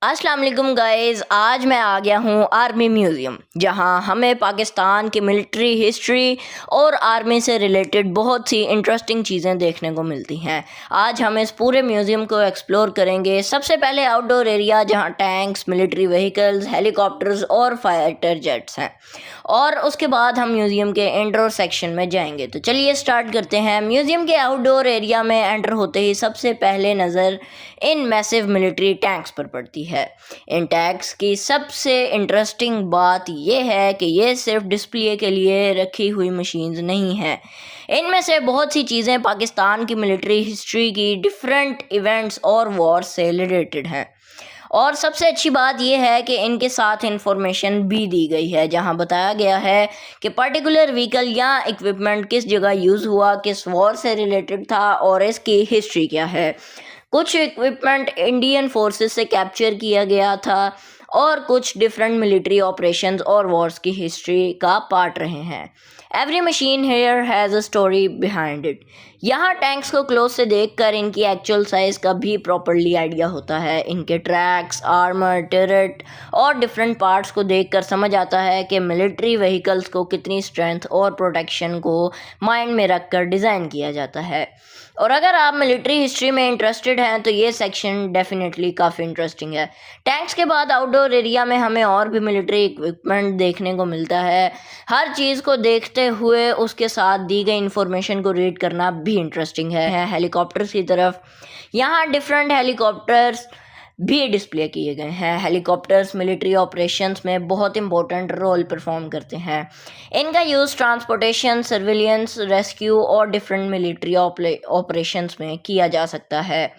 अस्सलाम वालेकुम गाइस, आज मैं आ गया हूँ आर्मी म्यूज़ियम, जहाँ हमें पाकिस्तान की मिलिट्री हिस्ट्री और आर्मी से रिलेटेड बहुत सी इंटरेस्टिंग चीज़ें देखने को मिलती हैं। आज हम इस पूरे म्यूज़ियम को एक्सप्लोर करेंगे। सबसे पहले आउटडोर एरिया, जहाँ टैंक्स, मिलिट्री व्हीकल्स, हेलीकॉप्टर्स और फाइटर जेट्स हैं, और उसके बाद हम म्यूज़ियम के इंडोर सेक्शन में जाएंगे। तो चलिए स्टार्ट करते हैं। म्यूज़ियम के आउटडोर एरिया में एंटर होते ही सबसे पहले नज़र इन मैसिव मिलिट्री टैंक्स पर पड़ती है। इन टैंक्स की सबसे इंटरेस्टिंग बात यह है कि ये सिर्फ डिस्प्ले के लिए रखी हुई मशीन्स नहीं हैं। इनमें से बहुत सी चीज़ें पाकिस्तान की मिलिट्री हिस्ट्री की डिफरेंट इवेंट्स और वॉर से रिलेटेड हैं। और सबसे अच्छी बात यह है कि इनके साथ इंफॉर्मेशन भी दी गई है, जहां बताया गया है कि पर्टिकुलर व्हीकल या इक्विपमेंट किस जगह यूज़ हुआ, किस वॉर से रिलेटेड था और इसकी हिस्ट्री क्या है। कुछ इक्विपमेंट इंडियन फोर्सेस से कैप्चर किया गया था और कुछ डिफरेंट मिलिट्री ऑपरेशंस और वॉर्स की हिस्ट्री का पार्ट रहे हैं। Every machine here has a story behind it. यहाँ टैंक्स को क्लोज से देखकर इनकी एक्चुअल साइज़ का भी प्रॉपरली आइडिया होता है। इनके ट्रैक्स, आर्मर, टर्रेट और डिफरेंट पार्ट्स को देखकर समझ आता है कि मिलिट्री व्हीकल्स को कितनी स्ट्रेंथ और प्रोटेक्शन को माइंड में रखकर डिज़ाइन किया जाता है। और अगर आप मिलिट्री हिस्ट्री में इंटरेस्टेड हैं तो ये सेक्शन डेफिनेटली काफ़ी इंटरेस्टिंग है। टैंक्स के बाद आउटडोर एरिया में हमें और भी मिलिट्री इक्विपमेंट देखने को मिलता है। हर चीज़ को देखते हुए उसके साथ दी गई इंफॉर्मेशन को रीड करना भी इंटरेस्टिंग है। हेलीकॉप्टर्स की तरफ, यहाँ डिफरेंट हेलीकॉप्टर्स भी डिस्प्ले किए गए हैं। हेलीकॉप्टर्स मिलिट्री ऑपरेशंस में बहुत इंपॉर्टेंट रोल परफॉर्म करते हैं। इनका यूज़ ट्रांसपोर्टेशन, सर्विलियंस, रेस्क्यू और डिफरेंट मिलिट्री ऑपरेशंस में किया जा सकता है।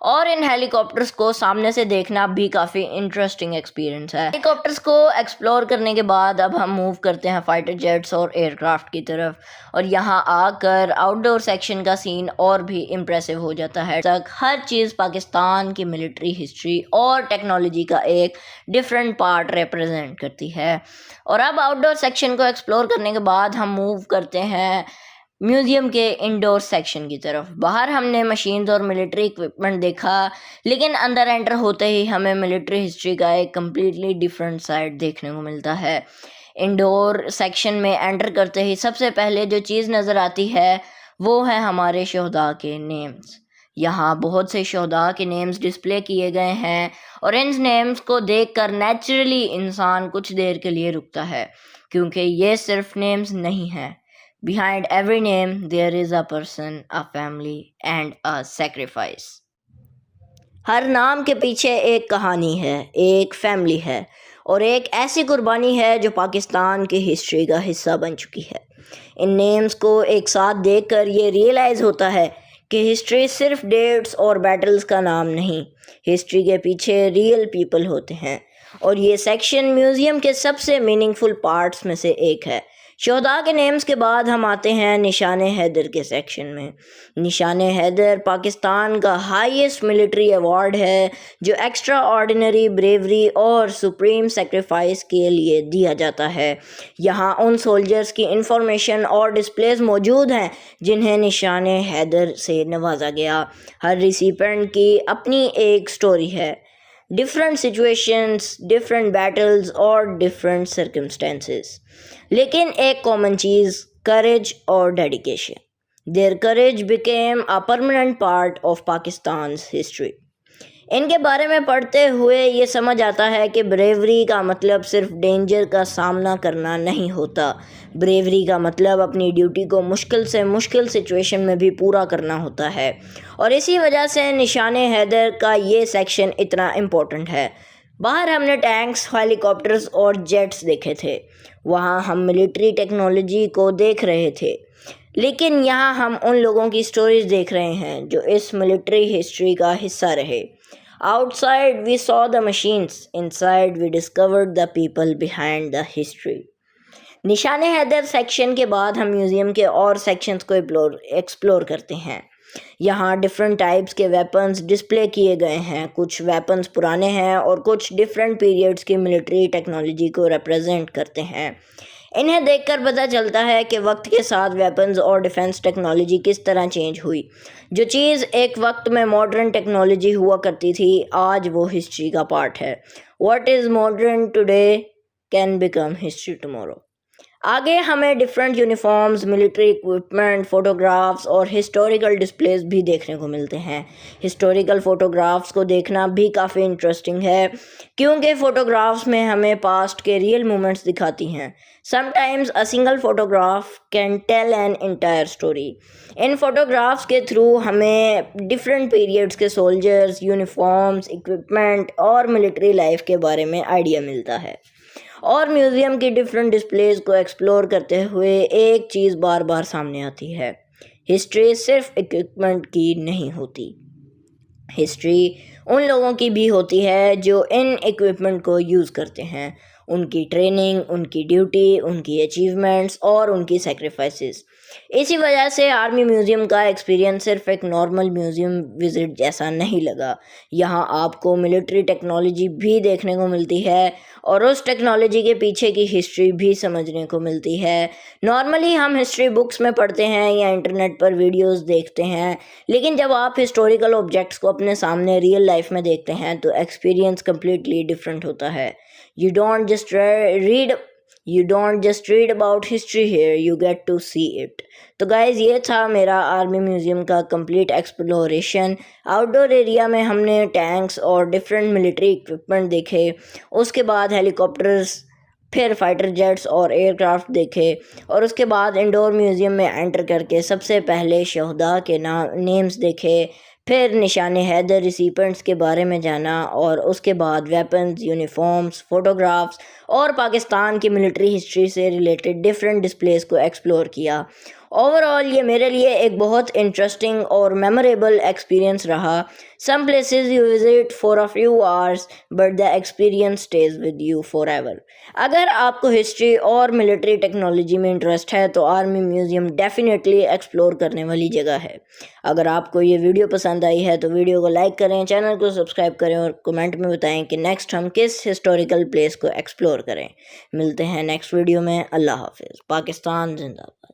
और इन हेलीकॉप्टर्स को सामने से देखना भी काफ़ी इंटरेस्टिंग एक्सपीरियंस है। हेलीकॉप्टर्स को एक्सप्लोर करने के बाद अब हम मूव करते हैं फाइटर जेट्स और एयरक्राफ्ट की तरफ, और यहाँ आकर आउटडोर सेक्शन का सीन और भी इम्प्रेसिव हो जाता है। तक हर चीज़ पाकिस्तान की मिलिट्री हिस्ट्री और टेक्नोलॉजी का एक डिफरेंट पार्ट रिप्रेजेंट करती है। और अब आउटडोर सेक्शन को एक्सप्लोर करने के बाद हम मूव करते हैं म्यूज़ियम के इंडोर सेक्शन की तरफ। बाहर हमने मशीन्स और मिलिट्री इक्विपमेंट देखा, लेकिन अंदर एंटर होते ही हमें मिलिट्री हिस्ट्री का एक कम्प्लीटली डिफरेंट साइड देखने को मिलता है। इंडोर सेक्शन में एंटर करते ही सबसे पहले जो चीज़ नज़र आती है वो है हमारे शहदा के नेम्स। यहाँ बहुत से शहदा के नेम्स डिस्प्ले किए गए हैं, और इन नेम्स को देखकर नेचुरली इंसान कुछ देर के लिए रुकता है, क्योंकि ये सिर्फ नेम्स नहीं हैं। Behind every name, there is a person, a family, and a sacrifice. हर नाम के पीछे एक कहानी है, एक फैमिली है, और एक ऐसी कुर्बानी है जो पाकिस्तान की हिस्ट्री का हिस्सा बन चुकी है। इन नेम्स को एक साथ देखकर ये रियलाइज़ होता है कि हिस्ट्री सिर्फ डेट्स और बैटल्स का नाम नहीं, हिस्ट्री के पीछे रियल पीपल होते हैं। और ये सेक्शन म्यूज़ियम के सबसे मीनिंगफुल पार्ट्स में से एक है। शहदा के नेम्स के बाद हम आते हैं निशाने हैदर के सेक्शन में। निशाने हैदर पाकिस्तान का हाईएस्ट मिलिट्री अवार्ड है, जो एक्स्ट्रा ऑर्डिनरी ब्रेवरी और सुप्रीम सेक्रीफाइस के लिए दिया जाता है। यहाँ उन सोल्जर्स की इंफॉर्मेशन और डिस्प्लेस मौजूद हैं जिन्हें निशाने हैदर से नवाजा गया। हर रिसिपेंट की अपनी एक स्टोरी है, डिफरेंट सिचुएशंस, डिफरेंट बैटल्स और डिफरेंट सर्कमस्टेंसेस, लेकिन एक कॉमन चीज़, करेज और dedication. There courage became a permanent part of Pakistan's history. इनके बारे में पढ़ते हुए ये समझ आता है कि ब्रेवरी का मतलब सिर्फ डेंजर का सामना करना नहीं होता। ब्रेवरी का मतलब अपनी ड्यूटी को मुश्किल से मुश्किल सिचुएशन में भी पूरा करना होता है, और इसी वजह से निशाने हैदर का ये सेक्शन इतना इम्पोर्टेंट है। बाहर हमने टैंक्स, हेलीकॉप्टर्स और जेट्स देखे थे, वहाँ हम मिलिट्री टेक्नोलॉजी को देख रहे थे, लेकिन यहाँ हम उन लोगों की स्टोरीज देख रहे हैं जो इस मिलिट्री हिस्ट्री का हिस्सा रहे। Outside we saw the machines, inside we discovered the people behind the history. निशाने हैदर सेक्शन के बाद हम म्यूज़ियम के और सेक्शंस को एक्सप्लोर करते हैं। यहाँ डिफरेंट टाइप्स के वेपन्स डिस्प्ले किए गए हैं। कुछ वेपन्स पुराने हैं और कुछ डिफरेंट पीरियड्स की मिलिट्री टेक्नोलॉजी को रिप्रेजेंट करते हैं। इन्हें देखकर पता चलता है कि वक्त के साथ वेपन्स और डिफेंस टेक्नोलॉजी किस तरह चेंज हुई। जो चीज़ एक वक्त में मॉडर्न टेक्नोलॉजी हुआ करती थी, आज वो हिस्ट्री का पार्ट है। What is modern today can become history tomorrow. आगे हमें different uniforms, military equipment, photographs और हिस्टोरिकल डिस्प्लेस भी देखने को मिलते हैं। हिस्टोरिकल फ़ोटोग्राफ्स को देखना भी काफ़ी इंटरेस्टिंग है, क्योंकि फ़ोटोग्राफ्स में हमें पास्ट के रियल मोमेंट्स दिखाती हैं। Sometimes a single photograph can tell an entire story. इन फोटोग्राफ्स के थ्रू हमें डिफरेंट पीरियड्स के सोल्जर्स, यूनिफॉर्म्स, इक्विपमेंट और मिलिट्री लाइफ के बारे में आइडिया मिलता है। और म्यूज़ियम की डिफरेंट डिस्प्लेज को एक्सप्लोर करते हुए एक चीज़ बार बार सामने आती है, हिस्ट्री सिर्फ इक्विपमेंट की नहीं होती। हिस्ट्री उन लोगों की भी होती है जो इन इक्विपमेंट को यूज़ करते हैं, उनकी ट्रेनिंग, उनकी ड्यूटी, उनकी अचीवमेंट्स और उनकी सेक्रीफाइसेस। इसी वजह से आर्मी म्यूज़ियम का एक्सपीरियंस सिर्फ एक नॉर्मल म्यूज़ियम विज़िट जैसा नहीं लगा। यहाँ आपको मिलिट्री टेक्नोलॉजी भी देखने को मिलती है और उस टेक्नोलॉजी के पीछे की हिस्ट्री भी समझने को मिलती है। नॉर्मली हम हिस्ट्री बुक्स में पढ़ते हैं या इंटरनेट पर वीडियोस देखते हैं, लेकिन जब आप हिस्टोरिकल ऑब्जेक्ट्स को अपने सामने रियल लाइफ में देखते हैं तो एक्सपीरियंस कम्प्लीटली डिफरेंट होता है। You don't just read about history here, you get to see it. तो गाइज, ये था मेरा आर्मी म्यूज़ियम का कंप्लीट एक्सप्लोरेशन। आउटडोर एरिया में हमने टैंक्स और डिफरेंट मिलिट्री इक्विपमेंट देखे, उसके बाद हेलीकॉप्टर्स, फिर फाइटर जेट्स और एयरक्राफ्ट देखे, और उसके बाद इंडोर म्यूज़ियम में एंटर करके सबसे पहले शहदा के नेम्स देखे, फिर निशान हैदर रिसिपेंट्स के बारे में जाना, और उसके बाद वेपन्स, यूनिफॉर्म्स, फ़ोटोग्राफ्स और पाकिस्तान की मिलिट्री हिस्ट्री से रिलेटेड डिफरेंट डिस्प्लेस को एक्सप्लोर किया। ओवरऑल ये मेरे लिए एक बहुत इंटरेस्टिंग और मेमोरेबल एक्सपीरियंस रहा। Some places you visit for a few hours but the experience stays with you forever. अगर आपको हिस्ट्री और मिलिट्री टेक्नोलॉजी में इंटरेस्ट है तो आर्मी म्यूज़ियम डेफिनेटली एक्सप्लोर करने वाली जगह है। अगर आपको ये वीडियो पसंद आई है तो वीडियो को लाइक करें, चैनल को सब्सक्राइब करें और कमेंट में बताएं कि नेक्स्ट हम किस हिस्टोरिकल प्लेस को एक्सप्लोर करें। मिलते हैं नेक्स्ट वीडियो में। अल्लाह हाफिज़। पाकिस्तान जिंदाबाद।